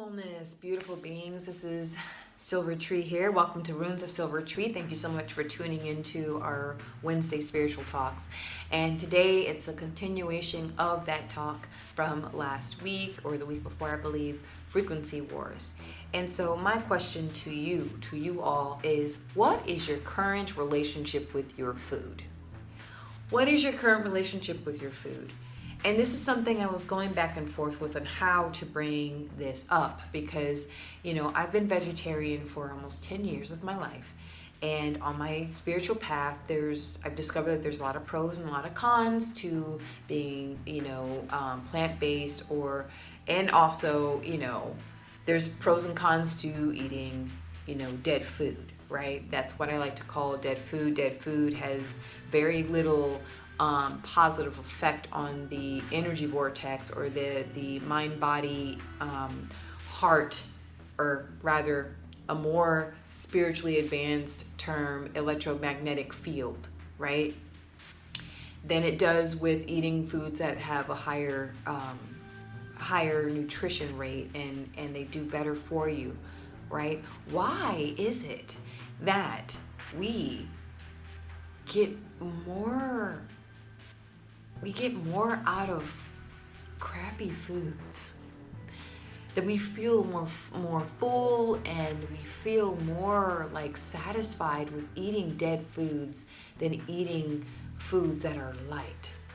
Beautifulness, beautiful beings. This is Silvertree here. Welcome to Runes of Silvertree. Thank you so much for tuning into our Wednesday spiritual talks. And today it's a continuation of that talk from last week or the week before, I believe, frequency wars. And so my question to you all is, what is your current relationship with your food? What is your current relationship with your food? And this is something I was going back and forth with on how to bring this up because, I've been vegetarian for almost 10 years of my life. And on my spiritual path, I've discovered that there's a lot of pros and a lot of cons to being, plant-based and also, there's pros and cons to eating, dead food, right? That's what I like to call dead food. Dead food has very little positive effect on the energy vortex or the mind body heart, or rather a more spiritually advanced term, electromagnetic field, right, than it does with eating foods that have a higher nutrition rate and they do better for you, right? Why is it that we get more out of crappy foods, that we feel more full and we feel more like satisfied with eating dead foods than eating foods that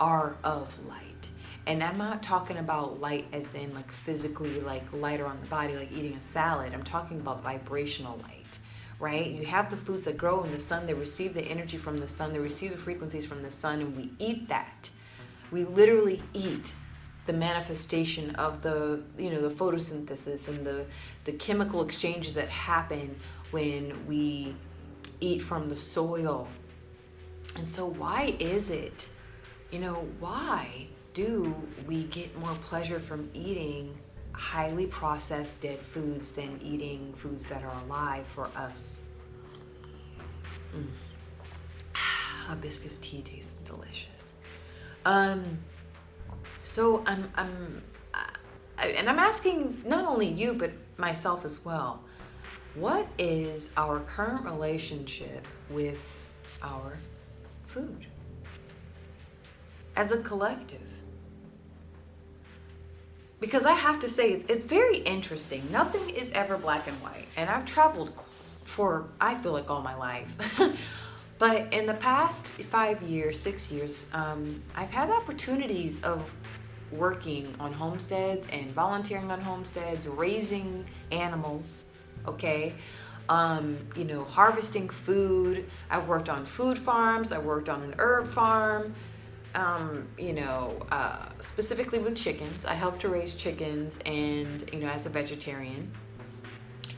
are of light? And I'm not talking about light as in like physically like lighter on the body, like eating a salad. I'm talking about vibrational light. Right? You have the foods that grow in the sun, they receive the energy from the sun, they receive the frequencies from the sun, and we eat that. We literally eat the manifestation of the photosynthesis and the chemical exchanges that happen when we eat from the soil. And so why is it, why do we get more pleasure from eating highly processed dead foods than eating foods that are alive for us? Hibiscus tea tastes delicious. So I'm asking not only you but myself as well. What is our current relationship with our food as a collective? Because I have to say, it's very interesting. Nothing is ever black and white. And I've traveled for, I feel like, all my life. But in the past 5 years, 6 years, I've had opportunities of working on homesteads and volunteering on homesteads, raising animals, okay? Harvesting food. I worked on food farms. I worked on an herb farm. Specifically with chickens. I helped to raise chickens and, as a vegetarian.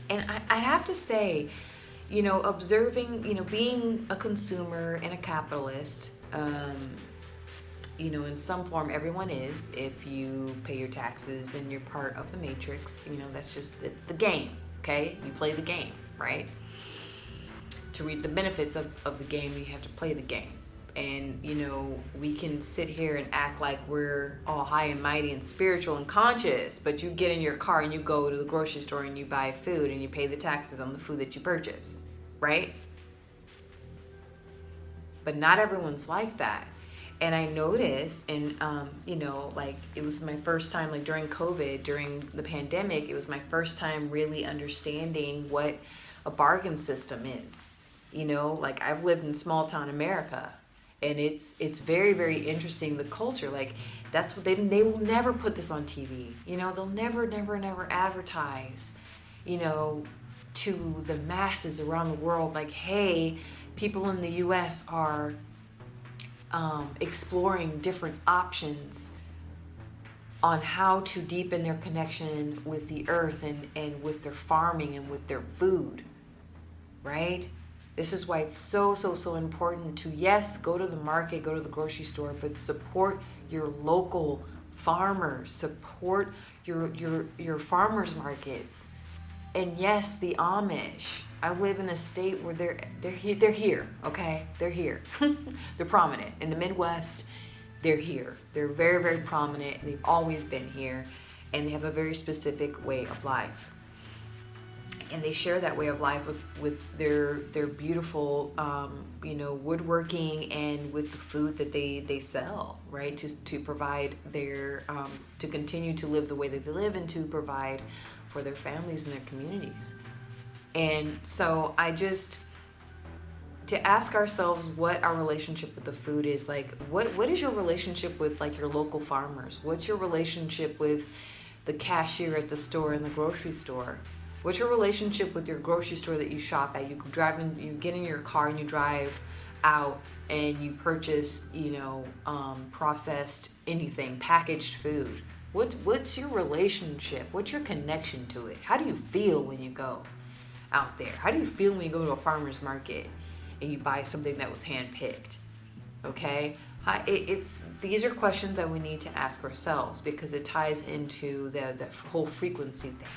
And I have to say, observing, being a consumer and a capitalist, in some form everyone is, if you pay your taxes and you're part of the matrix, it's the game, okay? You play the game, right? To reap the benefits of the game, you have to play the game. And, we can sit here and act like we're all high and mighty and spiritual and conscious, but you get in your car and you go to the grocery store and you buy food and you pay the taxes on the food that you purchase, right? But not everyone's like that. And I noticed, and, it was my first time, like during COVID, during the pandemic, it was my first time really understanding what a bargain system is. I've lived in small town America. And it's very, very interesting, the culture. Like, that's what they will never put this on TV. They'll never advertise, to the masses around the world. Like, hey, people in the U.S. are exploring different options on how to deepen their connection with the earth and with their farming and with their food, right? This is why it's so important to, yes, go to the market, go to the grocery store, but support your local farmers, support your farmers markets. And yes, the Amish. I live in a state where they're here, okay? They're here. They're prominent. In the Midwest, they're here. They're very, very prominent. They've always been here. and they have a very specific way of life. And they share that way of life with their beautiful, woodworking, and with the food that they sell, right? To provide their, to continue to live the way that they live, and to provide for their families and their communities. And so to ask ourselves what our relationship with the food is. Like, what is your relationship with, like, your local farmers? What's your relationship with the cashier at the store and the grocery store? What's your relationship with your grocery store that you shop at? You get in your car and you drive out and you purchase, processed anything, packaged food. What's your relationship? What's your connection to it? How do you feel when you go out there? How do you feel when you go to a farmer's market and you buy something that was hand-picked? Okay? These are questions that we need to ask ourselves, because it ties into the whole frequency thing.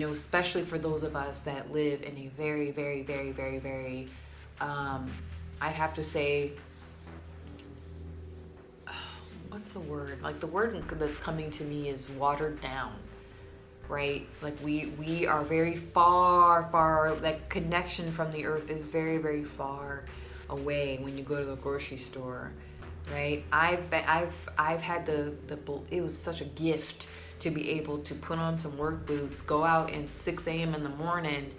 Especially for those of us that live in a very, very, very, very, very, I'd have to say, what's the word? Like, the word that's coming to me is watered down, right? Like, we are very far, that connection from the earth is very, very far away when you go to the grocery store, right? I've had it was such a gift to be able to put on some work boots, go out at 6 a.m. in the morning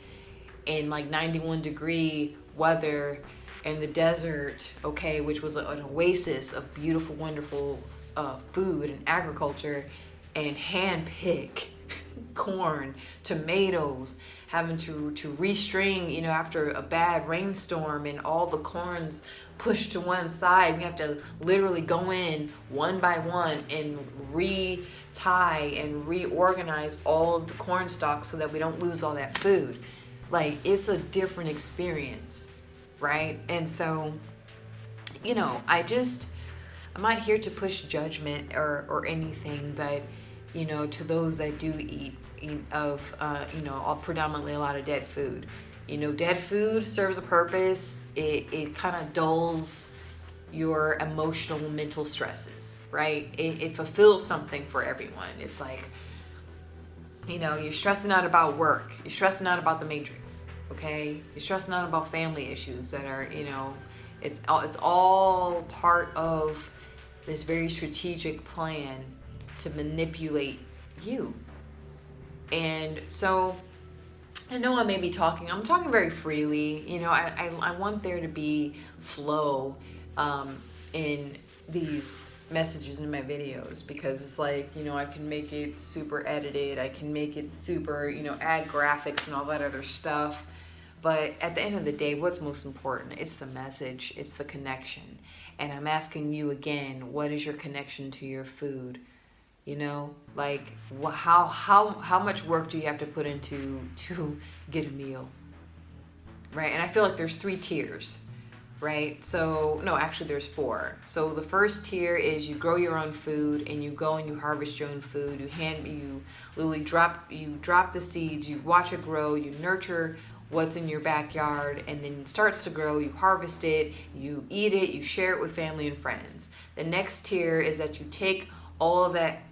in like 91-degree weather in the desert, okay, which was an oasis of beautiful, wonderful food and agriculture, and hand pick corn, tomatoes, having to restring, after a bad rainstorm and all the corns pushed to one side. We have to literally go in one by one and retie and reorganize all of the corn stalks so that we don't lose all that food. Like, it's a different experience, right? And so, I'm not here to push judgment or anything, but to those that do eat of predominantly a lot of dead food. Dead food serves a purpose. It kind of dulls your emotional, mental stresses, right? It fulfills something for everyone. It's like, you're stressing out about work. You're stressing out about the matrix, okay? You're stressing out about family issues that are, it's all part of this very strategic plan to manipulate you. And so, I know I'm talking very freely. I want there to be flow in these messages in my videos, because it's like, I can make it super edited. I can make it super, add graphics and all that other stuff. But at the end of the day, what's most important? It's the message. It's the connection. And I'm asking you again, what is your connection to your food? Like, how much work do you have to put into to get a meal, right? And I feel like there's 3 tiers, right? So, no, actually there's 4. So the first tier is you grow your own food, and you go and you harvest your own food. You literally drop the seeds, you watch it grow, you nurture what's in your backyard, and then it starts to grow, you harvest it, you eat it, you share it with family and friends. The next tier is that you take all of that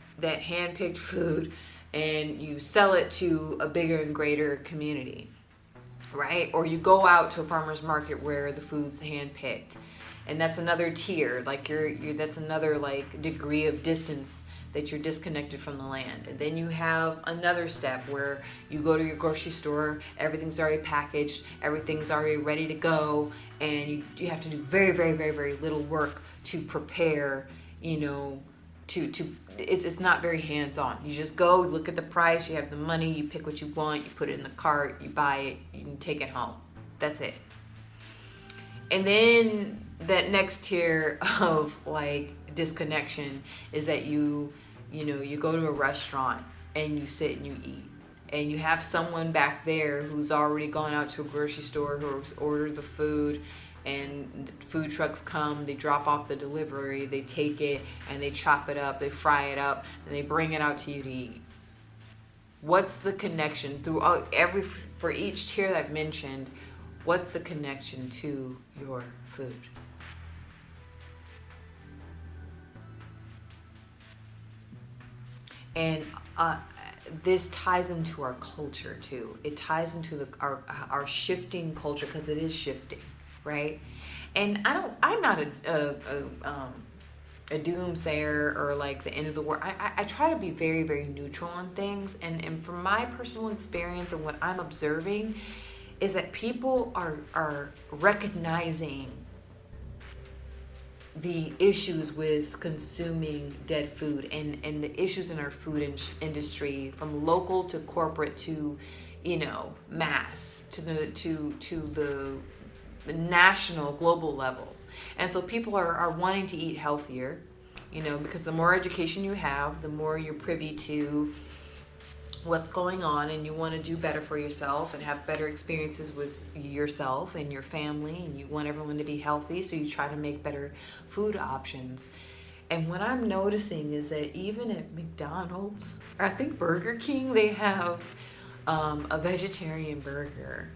hand-picked food and you sell it to a bigger and greater community, right? Or you go out to a farmer's market where the food's hand-picked, and that's another tier. Like, that's another, like, degree of distance that you're disconnected from the land. And then you have another step where you go to your grocery store, everything's already packaged, everything's already ready to go, and you have to do very, very, very, very little work to prepare, it's not very hands-on. You just go, look at the price, you have the money, you pick what you want, you put it in the cart, you buy it, you can take it home. That's it. And then that next tier of, like, disconnection is that you go to a restaurant and you sit and you eat, and you have someone back there who's already gone out to a grocery store, who's ordered the food, and the food trucks come, they drop off the delivery, they take it and they chop it up, they fry it up, and they bring it out to you to eat. What's the connection for each tier that I've mentioned? What's the connection to your food? And this ties into our culture too. It ties into our shifting culture, because it is shifting, right? And I'm not a doomsayer or like the end of the world. I try to be very, very neutral on things. And from my personal experience and what I'm observing is that people are recognizing the issues with consuming dead food, and the issues in our food industry, from local to corporate to, mass to the national, global levels. And so people are wanting to eat healthier, because the more education you have, the more you're privy to what's going on, and you want to do better for yourself and have better experiences with yourself and your family, and you want everyone to be healthy, so you try to make better food options. And what I'm noticing is that even at McDonald's, or I think Burger King, they have a vegetarian burger.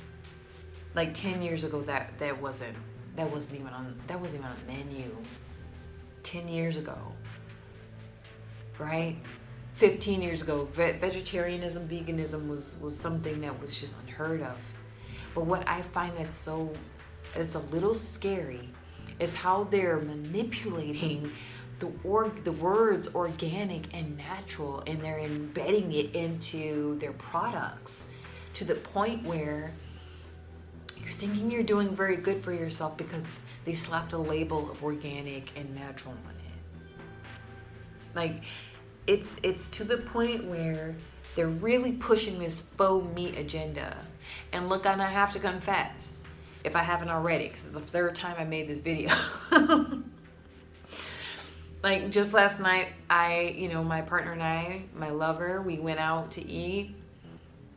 Like 10 years ago, that wasn't even on the menu. 10 years ago, right? 15 years ago, vegetarianism, veganism was something that was just unheard of. But what I find it's a little scary is how they're manipulating the words organic and natural, and they're embedding it into their products to the point where you're thinking you're doing very good for yourself because they slapped a label of organic and natural on it. Like, it's to the point where they're really pushing this faux meat agenda. And look, and I have to confess, if I haven't already, because it's the third time I made this video. Like, just last night, my partner and I, my lover, we went out to eat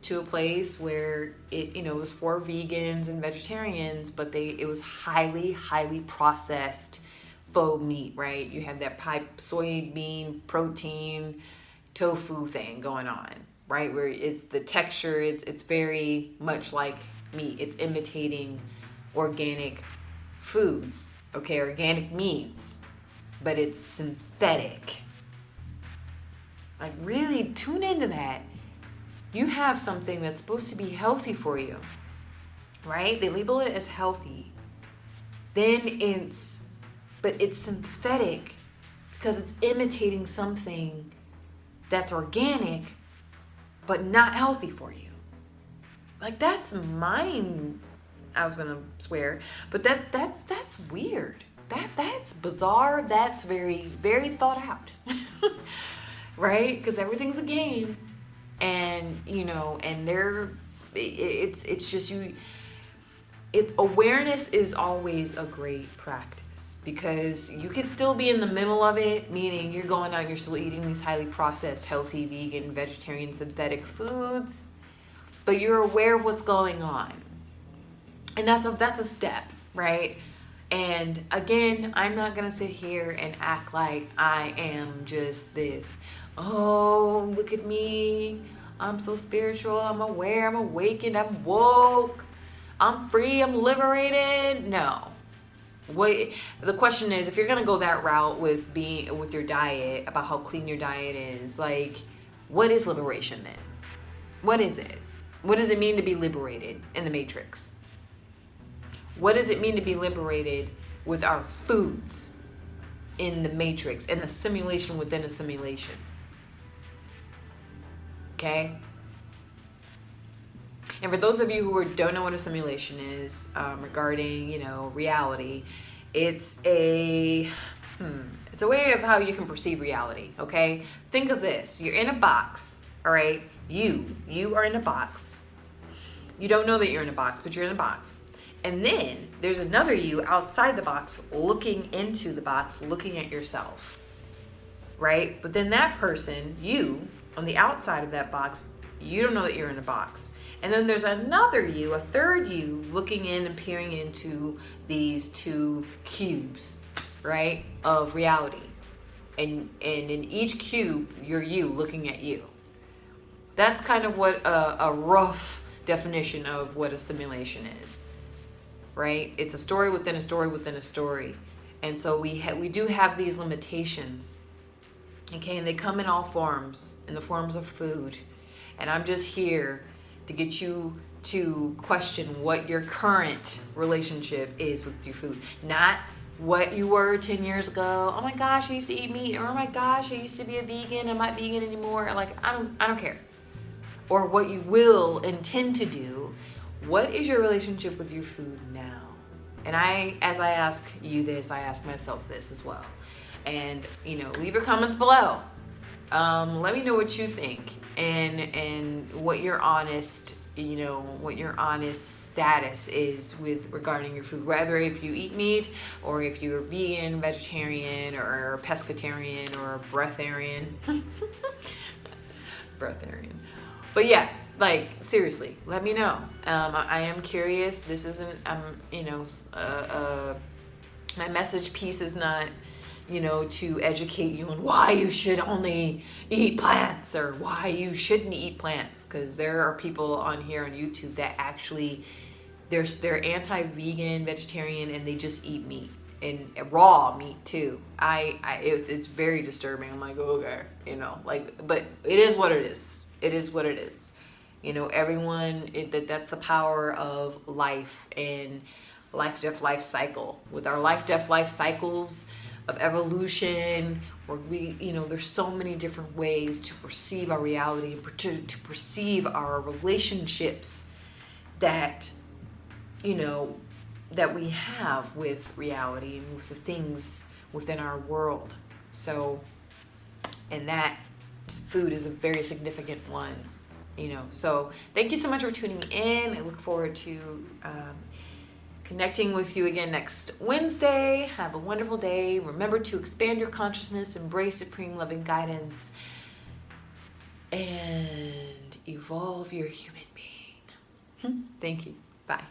to a place where it was for vegans and vegetarians, but it was highly, highly processed faux meat, right? You have that soybean protein tofu thing going on, right? Where it's the texture, it's very much like meat. It's imitating organic foods, okay, organic meats, but it's synthetic. Like, really tune into that. You have something that's supposed to be healthy for you, right? They label it as healthy. But it's synthetic because it's imitating something that's organic, but not healthy for you. Like, that's mine. I was gonna swear, but that's weird. That's bizarre. That's very, very thought out, right? Because everything's a game. And it's just it's awareness is always a great practice, because you can still be in the middle of it, meaning you're going out, you're still eating these highly processed, healthy, vegan, vegetarian, synthetic foods, but you're aware of what's going on. And that's a step, right? And again, I'm not gonna sit here and act like I am just this, oh, look at me, I'm so spiritual, I'm aware, I'm awakened, I'm woke, I'm free, I'm liberated. No. The question is, if you're gonna go that route with your diet, about how clean your diet is, like, what is liberation then? What is it? What does it mean to be liberated in the Matrix? What does it mean to be liberated with our foods in the Matrix, in a simulation within a simulation? Okay? And for those of you who don't know what a simulation is, regarding, reality, it's a way of how you can perceive reality, okay? Think of this. You're in a box, all right? You are in a box. You don't know that you're in a box, but you're in a box. And then there's another you outside the box, looking into the box, looking at yourself, right? But then that person, you, on the outside of that box, you don't know that you're in a box. And then there's another you, a third you, looking in and peering into these two cubes, right, of reality. And in each cube, you're you looking at you. That's kind of what a rough definition of what a simulation is, right? It's a story within a story within a story. And so we do have these limitations, Okay, and they come in all forms, in the forms of food. And I'm just here to get you to question what your current relationship is with your food. Not what you were 10 years ago. Oh my gosh, I used to eat meat. Or oh my gosh, I used to be a vegan. I'm not vegan anymore. Like, I don't care. Or what you will intend to do. What is your relationship with your food now? And as I ask you this, I ask myself this as well. And, leave your comments below. Let me know what you think and what your honest, what your honest status is with regarding your food. Whether if you eat meat or if you're vegan, vegetarian, or pescatarian, or breatharian. Breatharian. But yeah, like, seriously, let me know. I am curious. This isn't, my message piece is not, to educate you on why you should only eat plants or why you shouldn't eat plants. Because there are people on here on YouTube that actually, they're anti-vegan, vegetarian, and they just eat meat. And raw meat too. It's very disturbing. I'm like, okay, but it is what it is. It is what it is. Everyone, that's the power of life and life, death, life cycle. With our life, death, life cycles of evolution, where we, there's so many different ways to perceive our reality and to perceive our relationships that, that we have with reality and with the things within our world. So, and that food is a very significant one, So thank you so much for tuning in. I look forward to connecting with you again next Wednesday. Have a wonderful day. Remember to expand your consciousness, embrace supreme loving guidance, and evolve your human being. Thank you. Bye.